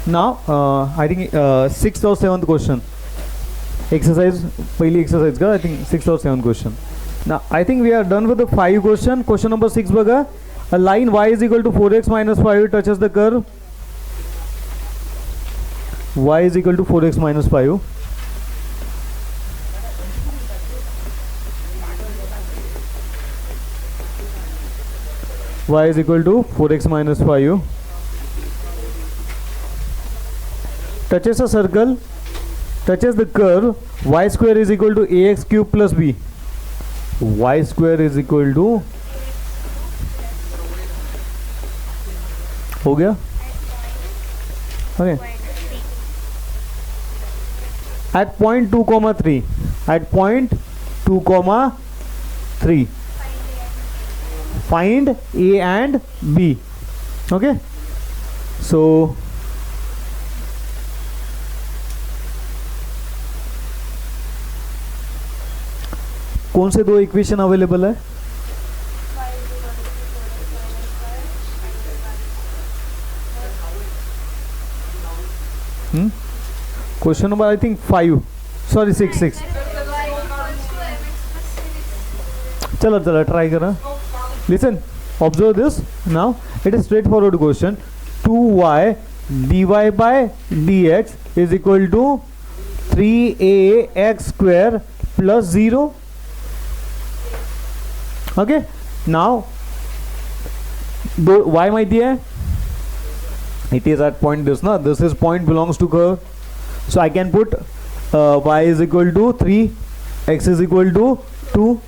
Now, I think sixth or seventh question. Exercise, पहिली exercise का I think sixth or seventh question. Now, I think we are done with the 5 question. Question number 6 बघा. A line y is equal to 4x minus 5 touches the curve. Y is equal to 4x minus 5. Y is equal to 4x minus 5. Touches a circle, touches the curve. Y square is equal to ax cube plus b. Y square is equal to, हो गया? Okay. At point 2 comma 3. At point 2 comma 3. Find A and B. Okay. So कौन से दो equation available है? Question number I think 5, sorry 6. चलो चलो try करा. Listen, observe this. Now it is straightforward question. 2y dy by dx is equal to 3ax square plus 0. Okay. Now y माहिती है? It is at point this ना. This is point belongs to curve. So I can put y is equal to 3, x is equal to 2.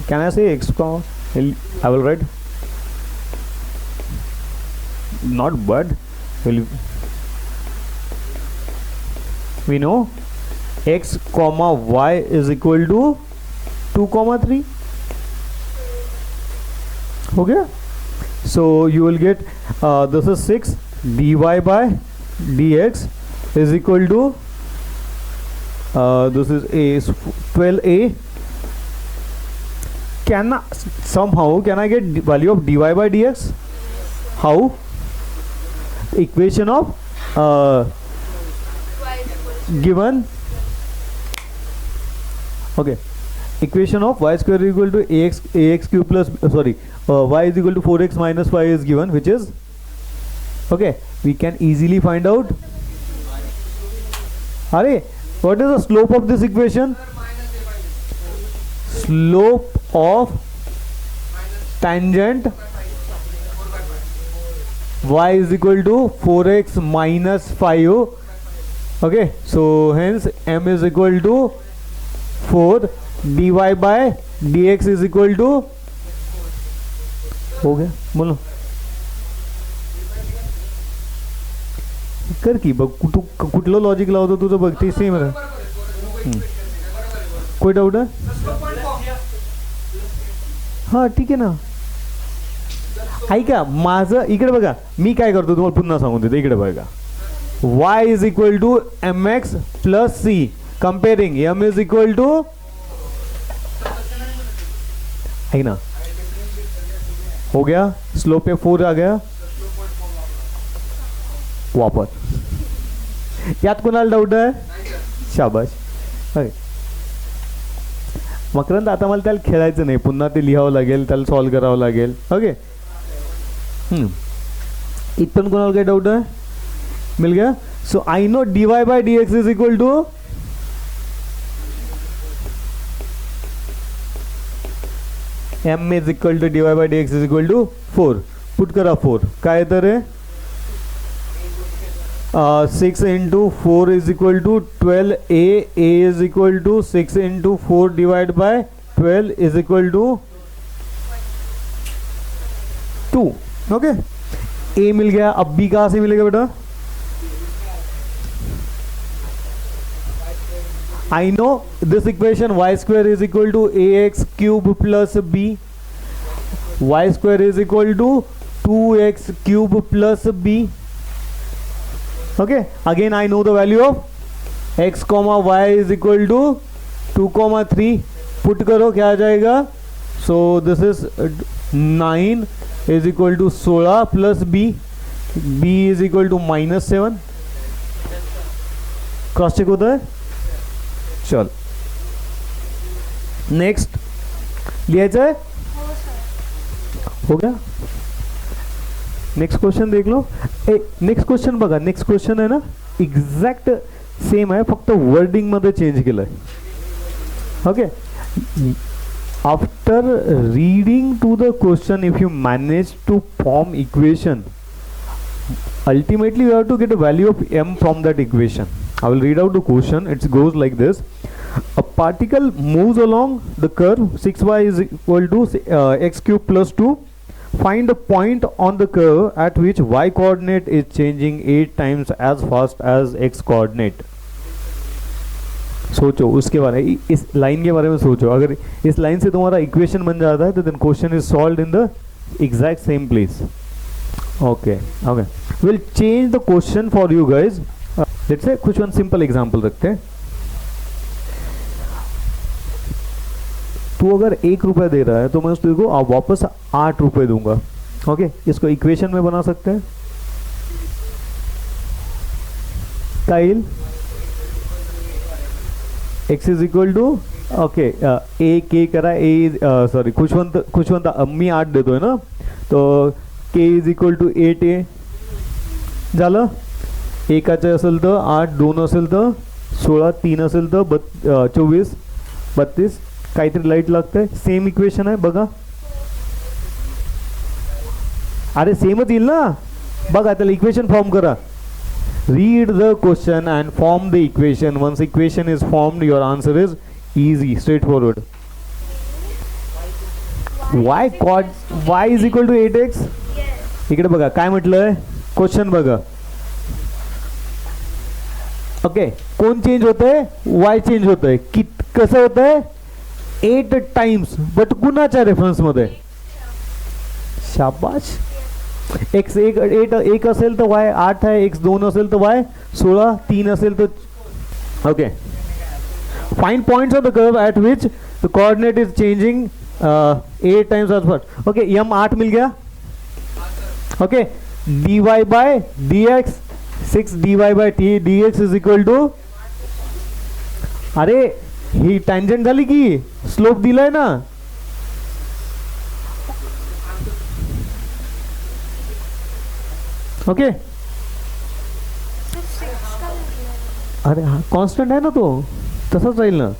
Can I say x comma? I will write not but we know x comma y is equal to 2 comma 3. Okay, so you will get this is 6 dy by dx is equal to this is a 12a. Can I get value of dy by dx? How? Equation of given. Okay. Equation of y square is equal to ax cube plus y is equal to 4x minus 5 is given, which is okay. We can easily find out. Are what is the slope of this equation? Slope of tangent y is equal to 4x minus 5. Okay, so hence m is equal to 4, dy by dx is equal to, हो गया बोलो कर की बघ कुठलं logic लावतो तुझं बघ सेम आहे. कोई डाऊट आहे? हां ठीक आहे ना. ऐका माझं इकडे बघा मी काय करतो तुम्हाला पुन्हा सांगून देतो. इकडे बघा y is equal to mx plus c comparing m is equal to है ना. हो गया स्लोप पे 4 आ गया. वापर यात कोणाला डाऊट आहे? शाबाश. मकरंद आता मला त्याला खेळायचं नाही, पुन्हा ते लिहावं लागेल, त्याला सॉल्व करावं लागेल. ओके इथं कोणाला काही डाऊट आहे? मिल गया. So I know dy by dx is equal to m is equal to dy by dx is equal to 4. Put करा 4 काय तर आहे 6 into 4 is equal to 12a. A is equal to 6 into 4 divided by 12 is equal to 2. Okay a मिल गया. अब b कहाँ से मिलेगा बेटा? I know this equation y square is equal to ax cube plus b. Y square is equal to 2x cube plus b. Okay, again I know the value of x comma y is equal to 2 comma 3. Put करो क्या आ जाएगा? So this is 9 is equal to 16 plus b. b is equal to minus 7. Cross check होता है? चल next लिहायचं आहे? हो गया. नेक्स्ट क्वेश्चन देख लो. नेक्स्ट क्वेश्चन बघा. नेक्स्ट क्वेश्चन आहे ना एक्झॅक्ट सेम आहे, फक्त वर्डिंग मध्ये चेंज केलंय. Okay. After reading to the question if you manage to form equation, ultimately you have to get a value of m from that equation. I will read out the question. It goes like this: a particle moves along the curve 6y is equal to x cube plus 2. Find a point on the curve at which y coordinate is changing 8 times as fast as x coordinate. सोचो उसके बारे में, इस line के बारे में सोचो. अगर इस लाइन से तुम्हारा इक्वेशन बन जाता है तो then question is solved in the exact same place. Okay, we'll change the question for you guys. Let's say कुछ वन सिंपल एग्जांपल रखते हैं. तू अगर 1 रुपया दे रहा है तो मैं उसको देखो वापस 8 रुपये दूंगा. ओके, इसको इक्वेशन में बना सकते हैं. काइल x is equal to okay ए के करा ए सॉरी खुशवंत मी 8 देतोय ना, तो k is equal to 8a झालं. एकाचे असेल तर 8, 2 असेल तर 16, 3 असेल तर 24, 32. काहीतरी लाईट लागतंय. सेम इक्वेशन आहे बघा. अरे सेमच येईल ना. बघा त्याला इक्वेशन फॉर्म करा. Read the question and form the equation. Once equation is formed your answer is easy, straightforward. y is equal to 8x. इकडे बघा काय म्हटलंय क्वेश्चन बघा. ओके, कोण चेंज होतंय? y चेंज होतंय. कसं होतंय? 8 टाइम्स, बट कुणाच्या रेफरन्स मध्ये? शाबाश. x 1 असेल तर y 8 आहे, x 2 असेल तर y 16, 3 असेल तर okay. Find points of the curve at which the coordinate is changing 8 times as fast. Okay, m 8 मिल गया. Okay, dy by dx 6 dy by dx is equal to, अरे ही टँजंट झाली की स्लोप दिलाय ना. ओके, अरे हा कॉन्स्टंट आहे ना, तो तसाच राहील ना.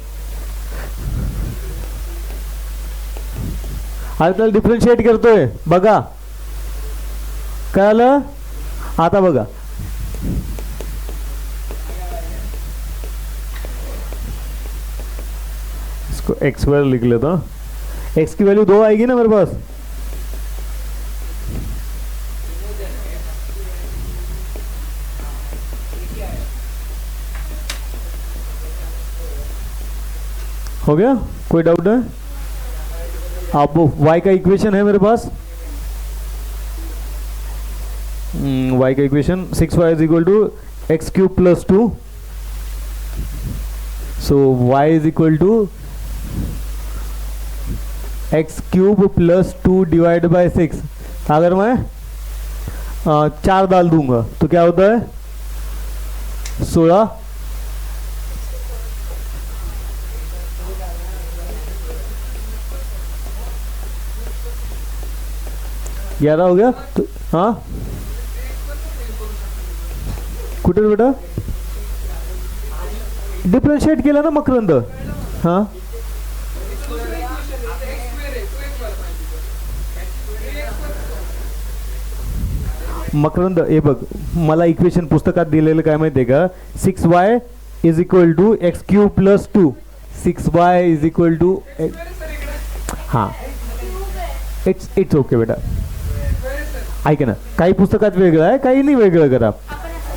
आता त्याला डिफरन्शिएट करतोय बघा. कळलं? आता बघा इसको x स्क्वायर लिख लेता हूं. x की वैल्यू 2 आएगी ना मेरे पास. हो गया? कोई डाउट है? आप y का इक्वेशन है मेरे पास. y का equation 6y is equal to x cube plus 2. So y is equal to x cube plus 2 divide by 6. अगर मैं 4 डाल दूंगा तो क्या होता है? 16. ग्यारह हो गया. तो हाँ कुठे बेटा डिफरेंशिएट केला ना मकरंद. हाँ मकरंद हे बघ, मला इक्वेशन पुस्तकात दिलेलं काय माहितीये का? 6y is equal to x cube plus 2. 6y is equal to हाँ इट्स ओके बेटा. ऐका ना, काही पुस्तकात वेगळं आहे, काही नाही वेगळं करा.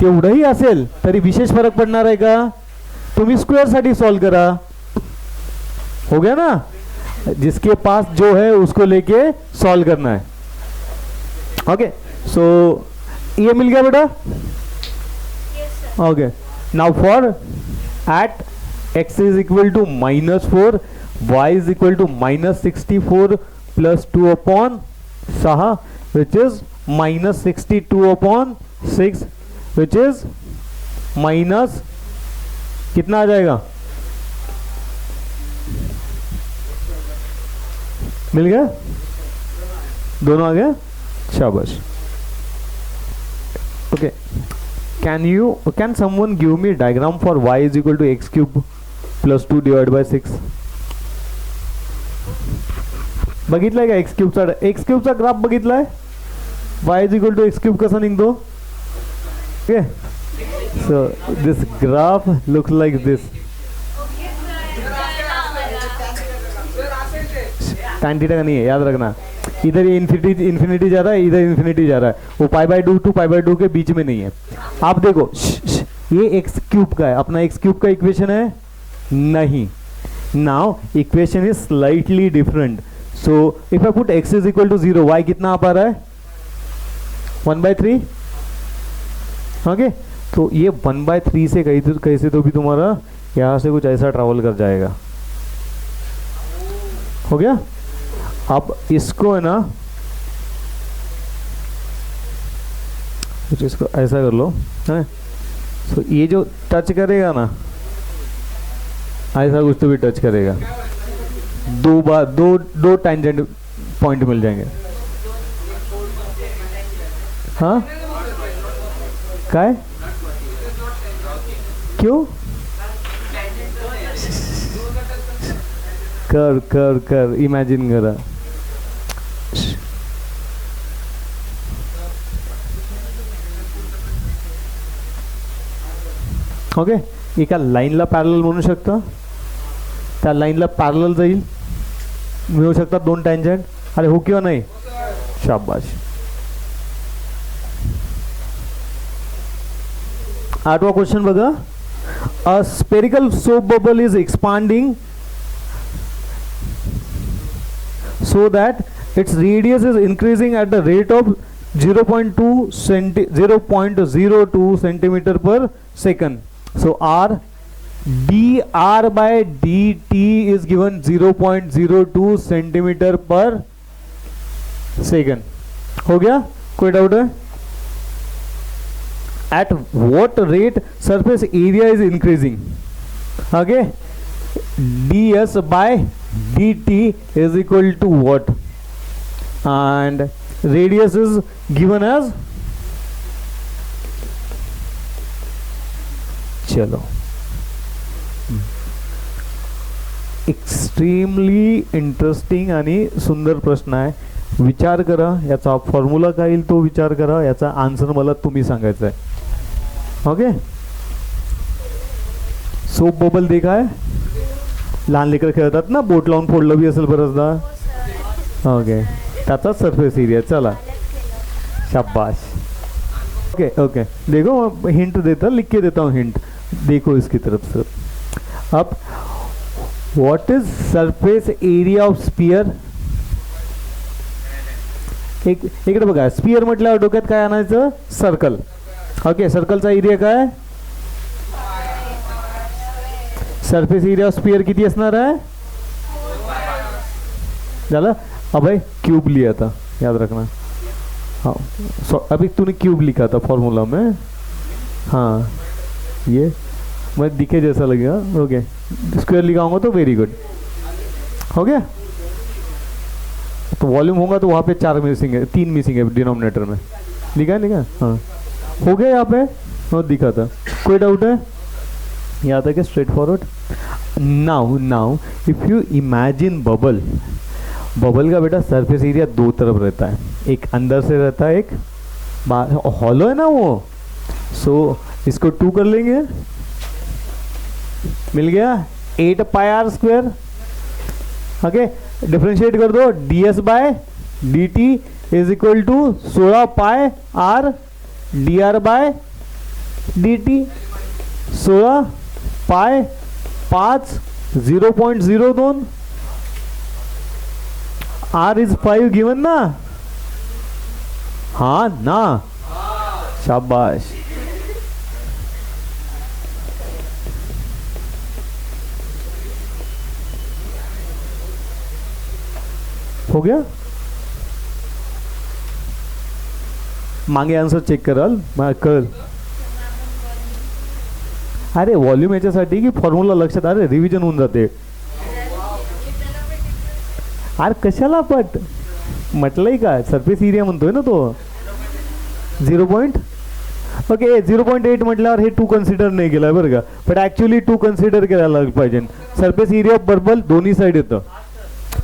तेवढंही असेल तरी विशेष फरक पडणार आहे का? तुम्ही स्क्वेअर साठी सॉल्व करा. हो गया ना. जिसके पास जो है उसको लेके सॉल्व करना है. ओके, सो ये मिल गया बेटा. Okay, now for at x is equal to -4, y is equal to -64 plus 2 upon 6 which is -62 upon 6 which is -2. कितना आ जाएगा? मिल गया? दोनों आ गया? शाबाश। Okay, can someone give me diagram for y is equal to x cube plus 2 divide by 6? बघितलाय का x क्यूबचा ग्राफ बघितलाय? y is equal to x cube कसा निघतो? Okay, so this graph looks like this. tan theta का नहीं है, याद रखना. इधर ये इन्फिनिटी जा रहा है, इधर इन्फिनिटी जा रहा है. वो pi by 2 to pi by 2 के बीच में नहीं है. आप देखो ये एक्स क्यूब का है, अपना एक्स क्यूब का इक्वेशन है नहीं. Now equation is slightly different. So if I put x is equal to 0, y कितना आ पा रहा है? 1/3. ओके, तो ये 1/3 से कैसे तो भी तुम्हारा यहां से कुछ ऐसा ट्रैवल कर जाएगा. हो गया? अब इसको है ना, कुछ इसको ऐसा कर लो है. तो ये जो टच करेगा ना, ऐसा कुछ तो भी टच करेगा. दो टेंजेंट पॉइंट मिल जाएंगे. हाँ, काय क्यों? कर इमॅजिन करा. ओके, एका लाईनला पॅरलल म्हणू शकता, त्या लाईनला पॅरलल जाईल, मिळू शकतात दोन टँजंट. अरे हो किंवा नाही? शाबाश. 8वा क्वेश्चन बघा. A spherical soap bubble is expanding so that its radius is increasing at the rate of 0.02 centimeter per second. So dr by dt is given 0.02 centimeter per second. हो गया? कोई डाउट है? At what rate surface area is increasing? Okay, ds by dt is equal to what? And radius is given as, चलो, extremely interesting आणि सुंदर प्रश्न आहे. विचार करा, याचा फॉर्म्युला काय येईल तो विचार करा, याचा आन्सर मला तुम्ही सांगायचा आहे. ओके, सोप बबल देखा है? लहान लेकर खेळतात ना, बोट लावून फोडलं बी असेल बरंचदा. ओके, त्याचा सरफेस एरिया. चला, शाबाश. ओके ओके, देखो हिंट देता, लिख के देता हूँ हिंट, देखो इसकी तरफ से. अब what is surface area of sphere? इकडे बघा, स्फियर म्हटल्यावर डोक्यात काय आणायचं? सर्कल. ओके, सर्कलचा एरिया काय? सरफेस एरिया ऑफ स्फीयर किती असणार आहे? झालं. अब भाई क्यूब लिया था, याद रखना. हाँ, अभी तूने क्यूब लिखा था फॉर्मूला में. हाँ, ये मैं दिखे जैसा लगेगा. ओके, स्क्वायर लिखाऊंगा तो वेरी गुड. हो गया? तो वॉल्यूम होगा तो वहाँ पे 4 मिसिंग है, 3 मिसिंग है डिनोमिनेटर में. लिखा है? लिखा? हाँ, हो गया यहाँ पे. हाँ, दिखा था. कोई डाउट है? यहाँ तक है, straight forward. Now if you imagine bubble का बेटा सरफेस एरिया दो तरफ रहता है, एक अंदर से रहता है, एक हॉलो है ना वो. सो इसको 2 कर लेंगे, मिल गया 8 pi r square. Okay, differentiate कर दो. ds by dt is equal to 16 pi r dr by dt. 16 pi 5 0.02. r is 5 given ना? हाँ ना? शाबाश. हो गया? मांगे आंसर चेक कराल कर. अरे व्हॉल्यूम याच्यासाठी की फॉर्म्युला लक्षात, अरे रिव्हिजन होऊन जाते. अरे कशाला पट म्हटलंय का, सरफेस एरिया म्हणतोय ना तो 0. ओके 0.8 म्हटल्यावर हे 2 कन्सिडर नाही केलं बरं का, बट ॲक्च्युली 2 कन्सिडर करायला पाहिजे. सरफेस एरिया ऑफ बबल दोन्ही साईड येतं.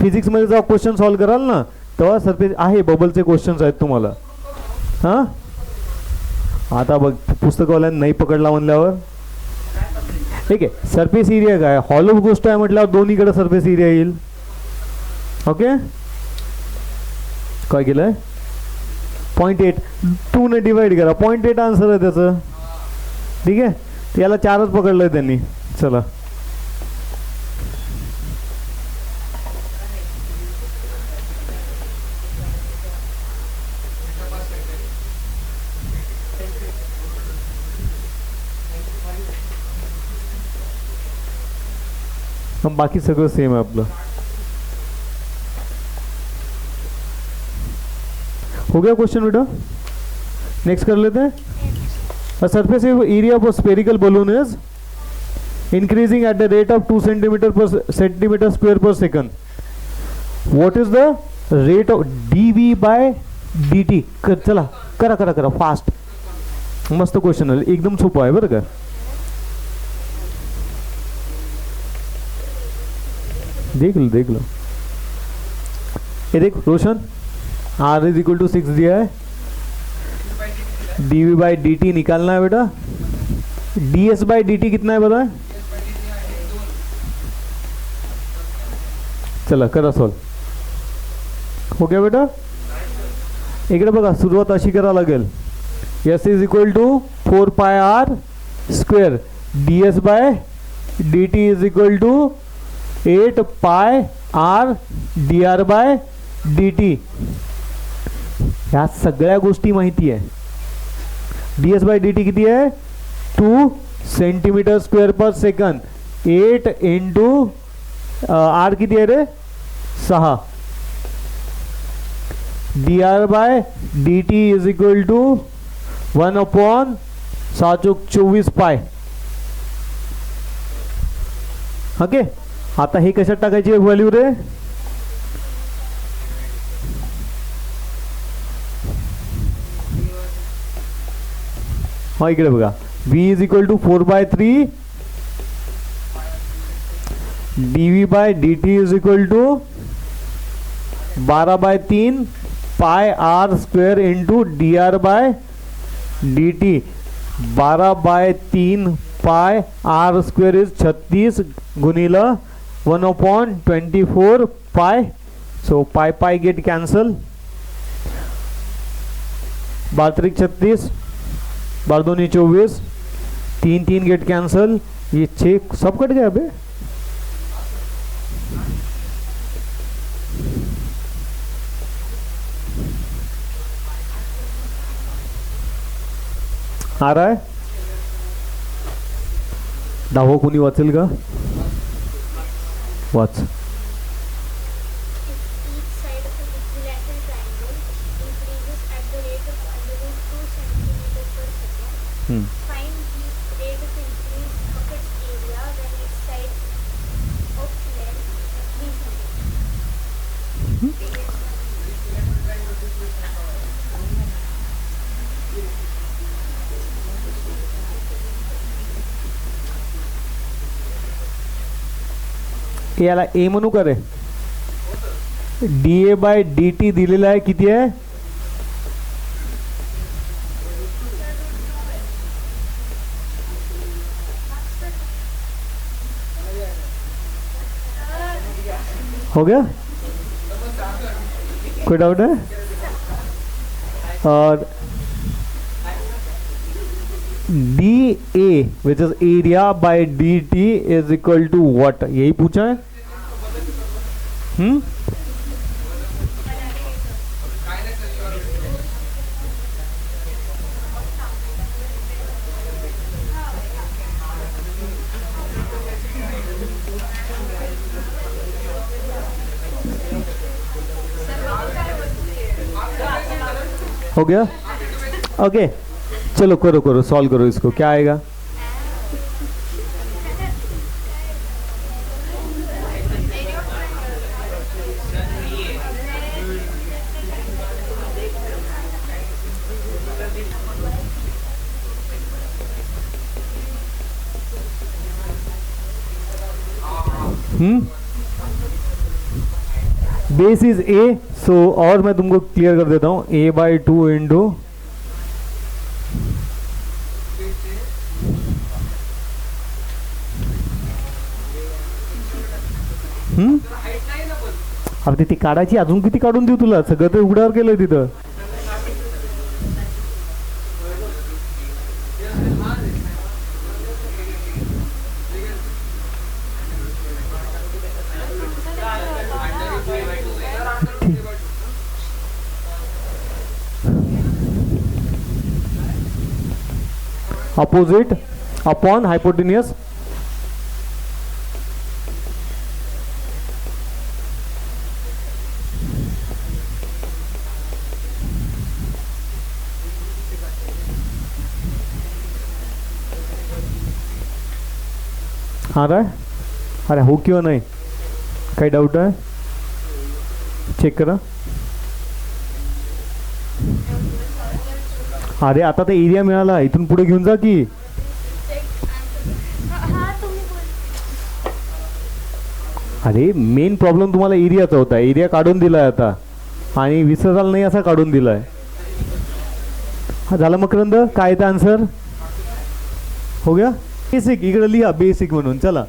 फिजिक्समध्ये जेव्हा क्वेश्चन सॉल्व कराल ना तेव्हा सरफेस आहे, बबलचे क्वेश्चन्स आहेत तुम्हाला. हां आता बघ पुस्तकवाल्यानं नाही पकडला म्हणल्यावर ठीक आहे. सरफेस एरिया काय हॉलो गोष्ट आहे म्हटल्यावर दोन्हीकडे सरफेस एरिया येईल. ओके काय केलंय 0.8 2 ने डिवाइड करा, 0.8 आन्सर आहे त्याचं. ठीक आहे याला 4च पकडलंय त्यांनी. चला बाकी सगळं सेम आहे आपलं. हो गया क्वेश्चन बेटा, नेक्स्ट कर लेते हैं. A surface area of a spherical balloon is increasing at the rate of 2 centimeter square per second. What is the rate of dv by dt? चला करा करा करा फास्ट, मस्त क्वेश्चन आहे, एकदम सोपं आहे बरं का. देख लो ये देख रोशन, R इज इक्वल टू 6 दिया है, dv बाई dt निकालना है बेटा. ds बाई dt कितना है बता. चला करा सॉल्व. हो गया बेटा. इकडे बघा सुरुवात अशी करा लागेल. s is equal to 4 pi r square, ds by dt is equal to 8 pi r dr by dt. ह्या सगळ्या गोष्टी माहिती आहे. ds बाय dt किती आहे 2 centimetre square per second. 8 into r किती आहे रे 6. dr by dt is equal to 1/624 pi. Okay आता हे कशात टाकायची व्हॅल्यू रे. हा इकडे बघा v is equal to 4/3 dv by dt is equal to 12/3 pi r square into dr by dt. 12/3 pi r square is 36 गुणिला 1/24 pi. So pi pi get cancel. 12 36, 12 24, 3 get cancel. ये 6 सब कट गया बे. आ रहा है 10 कोणी वाचेल का. Watch. Find the rate of increase of its area when its side of length याला ए म्हणू का रे. डीए बाय डी टी दिलेला आहे किती आहे. हो गया कोई डाउट है. और d a which is area by d t is equal to what, यही पूछा है. हो गया. ओके चलो करो करो सॉल्व करो इसको. क्या आएगा बेस इज ए, सो और मैं तुमको क्लियर कर देता हूँ, ए बाई टू इंटू अब ती काढायची, अजून किती काढून देऊ तुला, सगळं तर उघड्यावर केलंय तिथं. opposite upon hypotenuse. आ रहा है? अरे हो क्यों नाही, काही डाऊट आहे? चेक करा. अरे आता तर एरिया मिळाला, इथून पुढे घेऊन जा की. अरे मेन प्रॉब्लेम तुम्हाला एरियाचा होता, एरिया काढून दिलाय आता आणि विसराल नाही असा काढून दिलाय. हा झाला मकरंद, काय येतं आन्सर? हो गया. बेसिक इकडे लिहा, बेसिक म्हणून. चला,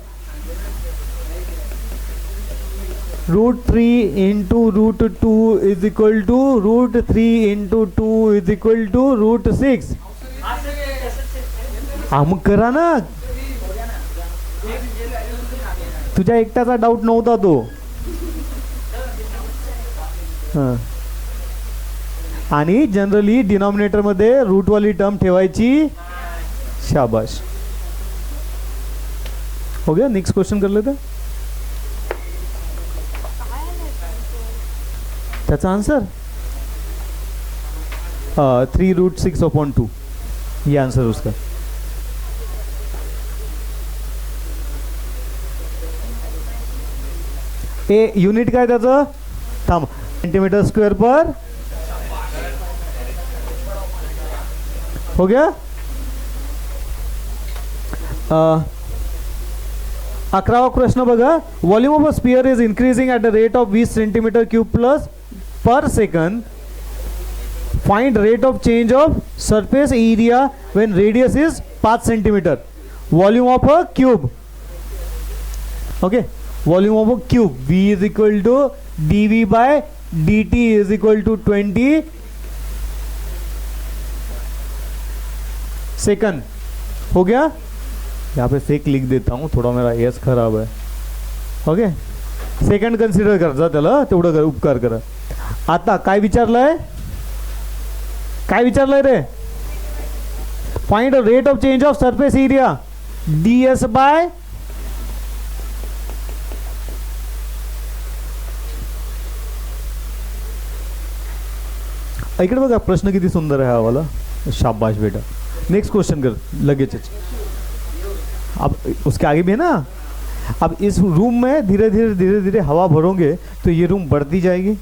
√3 into √2 is equal to √3 into 2 is equal to √6. हा मग करा ना, तुझ्या एकट्याचा डाऊट नव्हता तो. आणि जनरली डिनॉमिनेटर मध्ये रूट वाली टर्म ठेवायची. शाबाश, हो गया. नेक्स्ट क्वेश्चन कर लेते. त्याचा आंसर 3√6/2, ये आंसर उसका. ए युनिट काय त्याचं, थांब, सेंटीमीटर स्क्वेअर पर. हो गया. 11वा प्रश्न बघा. Volume of a sphere is increasing at the rate of 20 centimetre cube plus per second. Find rate of change of surface area when radius is 5 centimeter. Volume of a cube. Okay, volume of a cube. V is equal to dV by dt is equal to 20 second. हो गया. यहाँ पे सेक लिख देता हूँ, थोड़ा मेरा S खराब है. ओके, सेकंड कन्सिडर कर जा, त्याला तेवढं कर, उपकार करा. आता काय विचारलंय, काय विचारलंय रे? Find rate of change of surface area ds by इकडे बघा, प्रश्न किती सुंदर आहे हा वाला. शाबाश बेटा. नेक्स्ट क्वेश्चन कर लगेच. अब उसके आगे भी है ना. अब इस रूम में धीरे धीरे हवा भरोगे तो ये रूम बढ़ती जाएगी.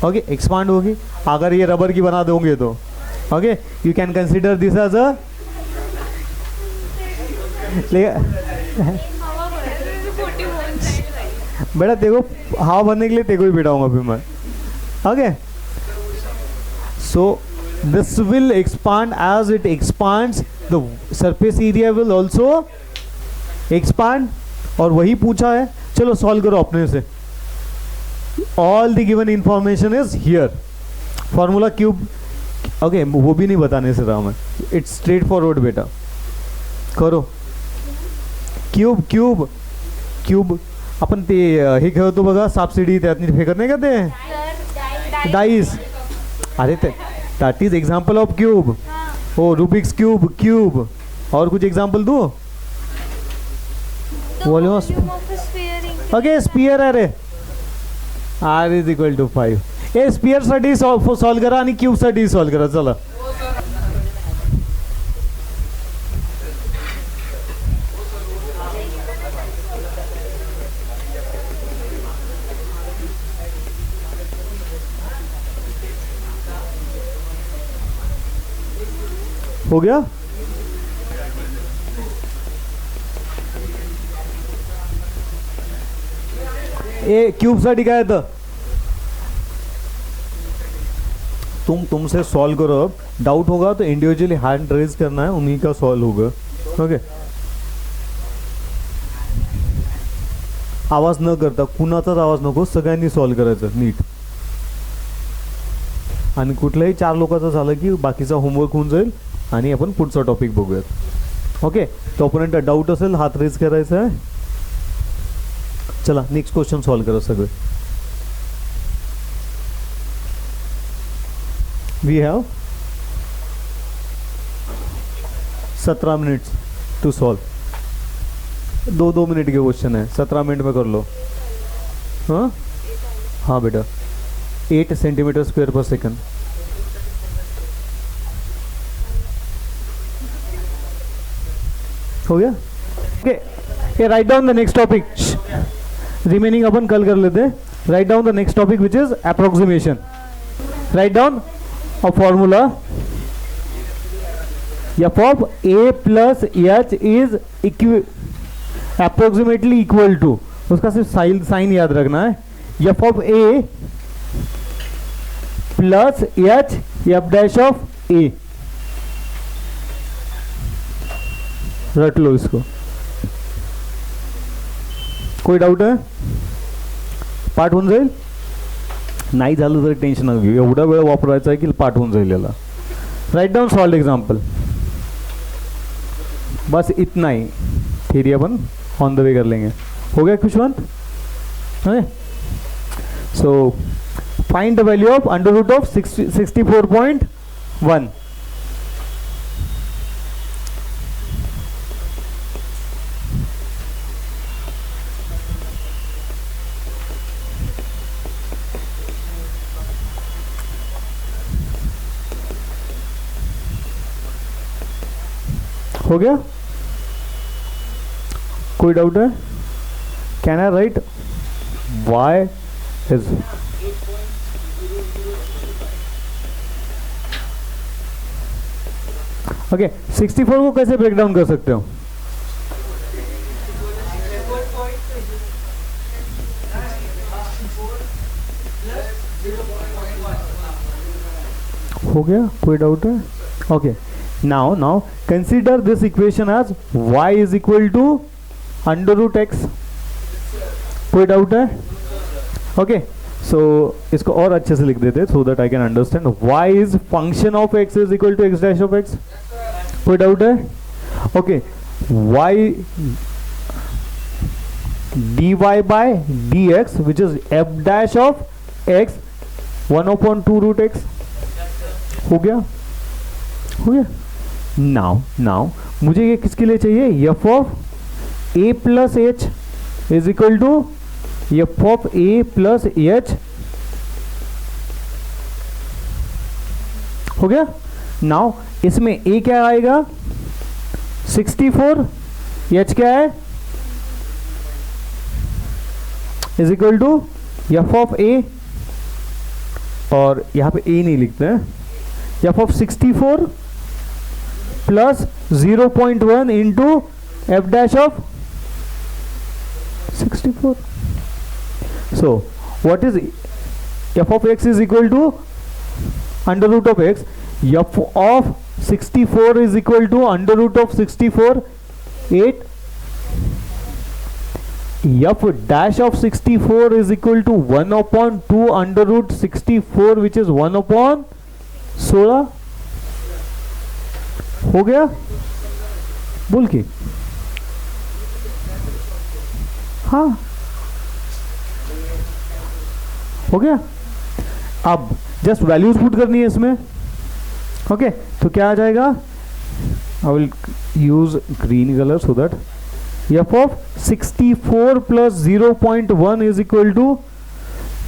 ओके, एक्सपांड होगी. अगर ये रबर की बना दोगे तो okay, you can consider this as a बेटा देखो, हवा भरने के लिए तेको ही बैठाऊंगा अभी मैं. Okay, so this will expand. As it expands, the surface area will also expand. और वही पूछा है. चलो सॉल्व करो अपने से. All the given information is here. Formula cube. Okay, वो भी नहीं बताने से रहा मैं. It's straight forward बेटा. करो. क्यूब क्यूब क्यूब आपण ते हे खेळतो बघा, सापसिडी, त्यातनी फेकत नाही का ते डाईस. अरे ते that is example of cube. Oh, Rubik's cube, cube. और कुछ example दो. volume of a sphere. Okay, sphere है रे. R is equal to 5. A sphere साठी सॉल्व करा आणि क्यूब साठी सॉल्व करा. चला, हो गया. ए क्यूबसाठी काय येतं? तुमसे सॉल्व करो, डाउट होगा तो इंडिविजुअली हैंड रेज करना है, उन्हीं का सॉल्व होगा. ओके, आवाज न करता, कुणाचाच आवाज नको, सगळ्यांनी सॉल्व करायचं नीट. आणि कुठल्याही 4 लोकांचं झालं की बाकीचा होमवर्क होऊन जाईल आणि आपण पुढचा टॉपिक बघूयात. ओके, तोपर्यंत डाऊट असेल हात रेज करायचा आहे. चला नेक्स्ट क्वेश्चन सॉल्व करा सगळे. We have 17 minutes to solve. 2 minute के क्वेश्चन है, 17 मिनट में कर लो. हाँ हाँ बेटा, 8 सेंटीमीटर स्क्वायर पर सेकंड. हो गया? Okay, write down the next topic. Remaining अपन कल कर लेते हैं. Write down the next topic which is approximation. Write down a formula f of a plus h is approximately equal to, उसका सिर्फ साइन याद रखना है. f of a plus h f dash of a. रट लो इसको. कोई doubt आहे? पाठ होऊन जाईल? नाही झालं तर टेन्शन नका घेऊ, एवढा वेळ वापरायचा आहे की पाठ होऊन जाईल याला. Write down solve example. बस इतना ही, थ्योरी अपन ऑन द वे कर लेंगे. हो गया Khushwant? So find the value of under root of 64.1. हो गया? कोई डाउट है? Can I write y is okay. 64 को कैसे ब्रेक डाउन कर सकते हो? हो गया? कोई डाउट है? Okay, now consider this equation as y is equal to under root x. कोई डाउट है? ओके, सो इसको और अच्छे से लिख देते so that I can understand. y is function of x is equal to x dash of x. कोई doubt है? Okay, y dy by dx which is f dash of x 1/2 root x. हो गया? हो गया? Now मुझे ये किसके लिए चाहिए? f of a plus h is equal to f of a plus h. हो गया? नाउ इसमें a क्या आएगा? 64. h क्या है? Is equal to f of a, और यहां पे a नहीं लिखते हैं, f of 64 plus 0.1 into f dash of 64. So what is f of x is equal to under root of x. f of 64 is equal to under root of 64 8. f dash of 64 is equal to 1/2 under root 64 which is 1/16. हो गया? बोल के हाँ हो गया. अब just values put करनी है इसमें. ओके, तो क्या आ जाएगा? I will use green colour so that f of 64 plus 0.1 is equal to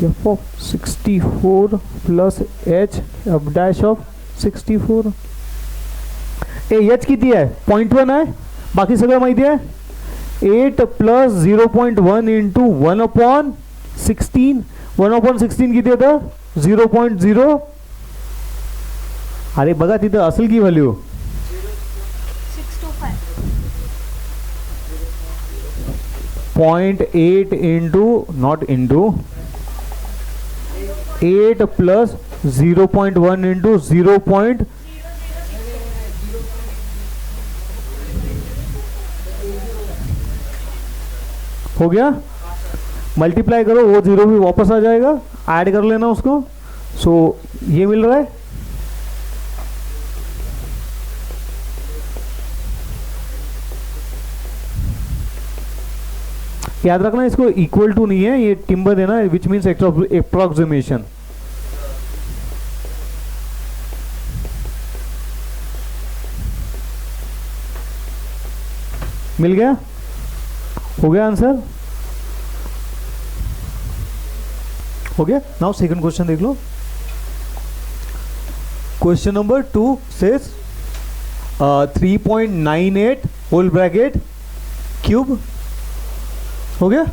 f of 64 plus h f dash of 64. h किती आहे? 0.1 आहे, बाकी सगळं माहिती आहे. 8 प्लस 0.1 इंटू 1/16. 1/16 किती होतं? 0.0. अरे बघा तिथं असेल की value? 625. 0.8 into not into 8 plus 0.1 into 0. हो गया, मल्टीप्लाई करो, वो जीरो भी वापस आ जाएगा, ऐड कर लेना उसको. सो ये मिल रहा है. याद रखना इसको इक्वल टू नहीं है, ये टिम्बर है ना, विच मीन्स अप्रोक्सीमेशन. मिल गया, हो गया आंसर, हो गया. नाउ सेकंड क्वेश्चन देख लो. Question number 2 says 3.98 whole bracket cube. हो गया.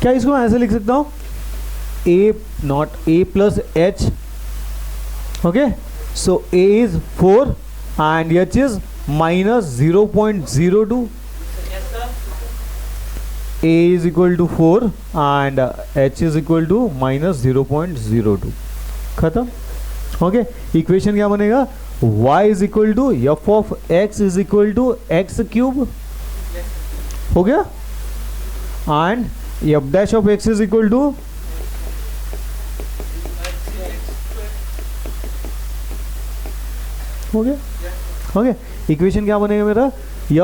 क्या इसको मैं ऐसे लिख सकता हूं, a not a plus h. Okay, so a is 4 and h is minus 0.02. a is equal to 4 and h is equal to minus 0.02. खत्म. ओके, इक्वेशन क्या बनेगा, y is equal to f of x is equal to x cube. हो गया, and f dash of x is equal to हो गया. Okay, equation क्या बनेगा मेरा,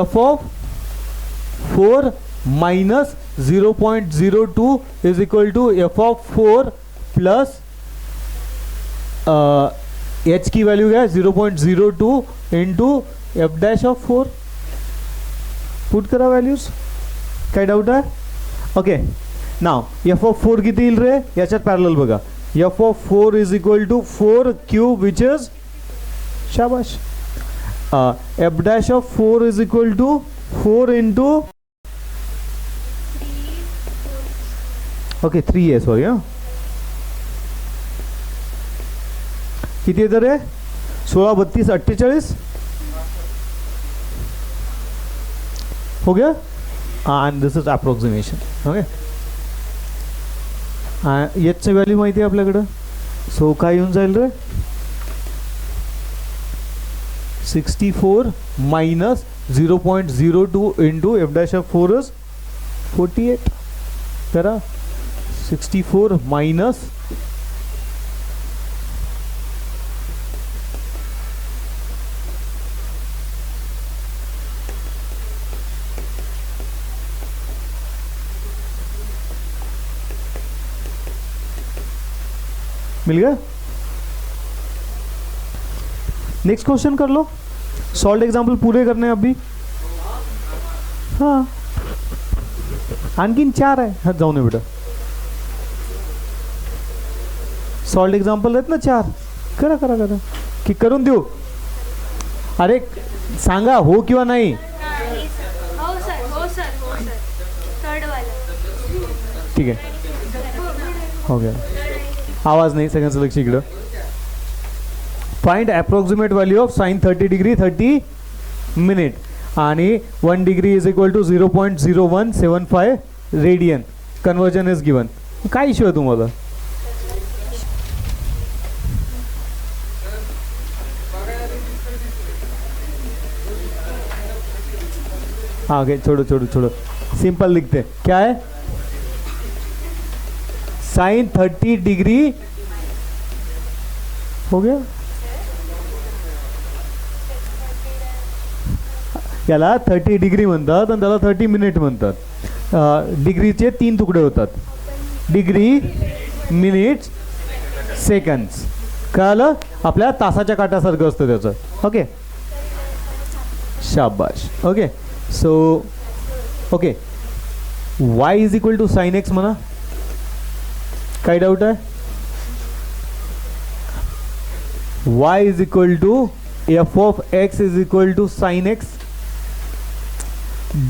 f of 4 minus 0.02 is equal to f of 4 plus h की value क्या है 0.02 into f dash of 4. Put करा वैल्यूज, काय डाऊट आहे. ओके, नाव f of 4 किती येईल रे, याच्यात पॅरलल बघा. f of 4 is equal to 4 cube which is शाबाश. f dash of 4 is equal to 4 into okay 3 है सॉरी. हाँ, किती येतं रे, 16 32 48. हो गया, and this is approximation. Okay, याची व्हॅल्यू माहिती आहे आपल्याकडं. सो काय येऊन जाईल रे, 64 minus 0.02 into f dash of 4 is 48. करा 64 minus मिल गया. नेक्स्ट क्वेश्चन कर लो. सॉल्व एग्जाम्पल पूरे करने हैं अभी. हाँ, आणखीन 4 आहे. हा, जाऊ नये बेटा, सॉल्व एग्जाम्पल आहेत ना 4. करा करा करा की करून देऊ. अरे सांगा हो किंवा नाही. हो सर, हो सर, हो सर. थर्ड वाला ठीक आहे, हो गया. आवाज नाही, सगळ्यांचं लक्ष इकडं. Find approximate value of sine 30 degree 30 minute आणि 1 degree is equal to 0.0175 radian. Conversion is given. काय इश्यू आहे तुम्हाला. आगे छोड़ो छोड़ो छोड़ो, सिंपल लिखते हैं. क्या है, साइन 30 डिग्री. हो गया, याला 30 डिग्री म्हणतात आणि त्याला 30 मिनिट म्हणतात. डिग्रीचे 3 तुकडे होतात, डिग्री, मिनिट्स, सेकंड्स. कळलं, आपल्या तासाच्या काट्यासारखं असतं त्याचं. ओके, शाबाश. Okay, so okay, y is equal to sine x म्हणा. काय डाऊट आहे, y is equal to f of x is equal to sine x.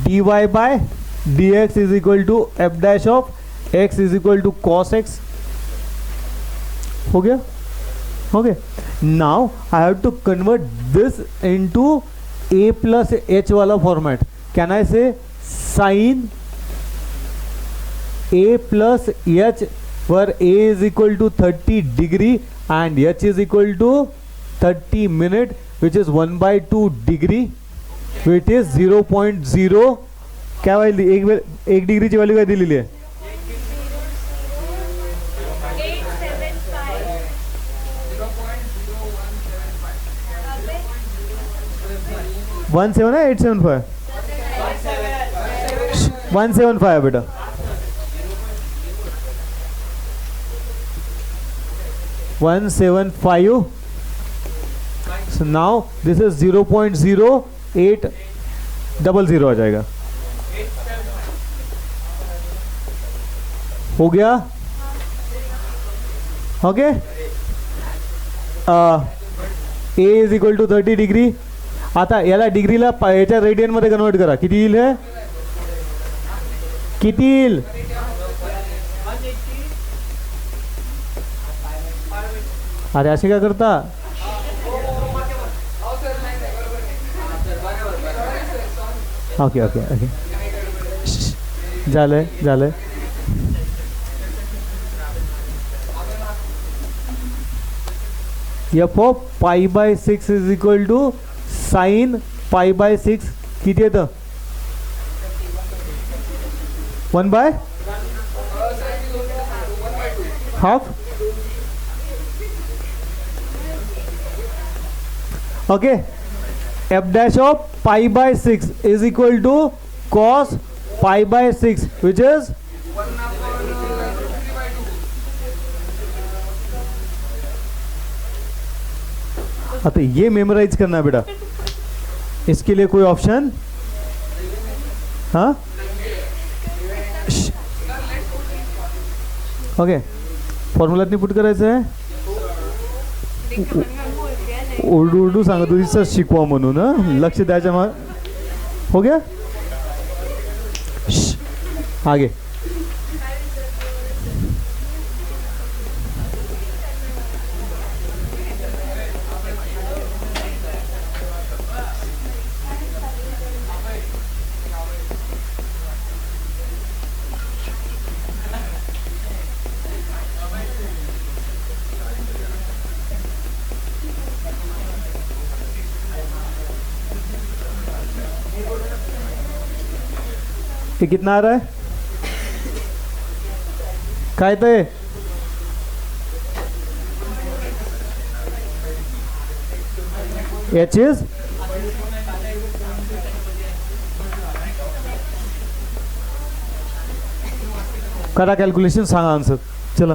dy by dx is equal to f dash of x is equal to cos x. हो गया. Okay, now I have to convert this into a plus h वाला format. Can I say sin A plus H, where A is equal to 30 degree and H is equal to 30 minute, which is 1/2 degree, which is 0.0 क्या value एक डिग्रीची value काय दिलेली आहे 17 है 875 175 बेटा One 7.5. So now this is 0.0800 आ जाएगा हो गया okay A is equal to 30 degree आता याला डिग्रीला याच्या रेडियन मध्ये कन्वर्ट करा किती येईल हे किती येईल अरे असे का करता ओके ओके ओके झालंय झालंय f of pi by 6 is equal to sine pi by 6 किती येतं 1 by half okay f dash of pi by 6 is equal to cos pi by 6 which is आता ये मेमोराइज करना है बेटा इसके लिए कोई ऑप्शन हाँ ओके फॉर्म्युला पुट करायचं आहे उर्दू उर्दू सांगत होती सर शिकवा म्हणून लक्ष द्यायच्या मग हो गया आगे ये कितना आ रहा है काय ते एच इज करा कैलकुलेशन सांगा आंसर चला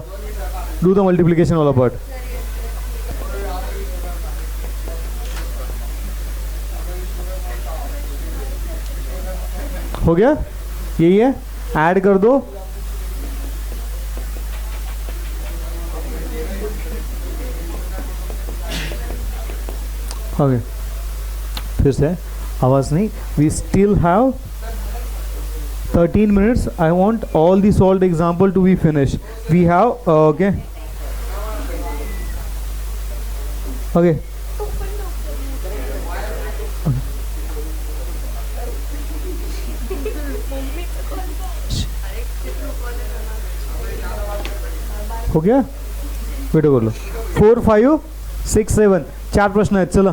डू द मल्टीप्लिकेशन वाला पार्ट हो गया यही है ऐड कर दो ओके फिर से आवाज नहीं we still have 13 minutes I want all the solved example to be finished we have okay okay हो गया बेटा बोलो 4 5 6 7 चार प्रश्न आहेत चला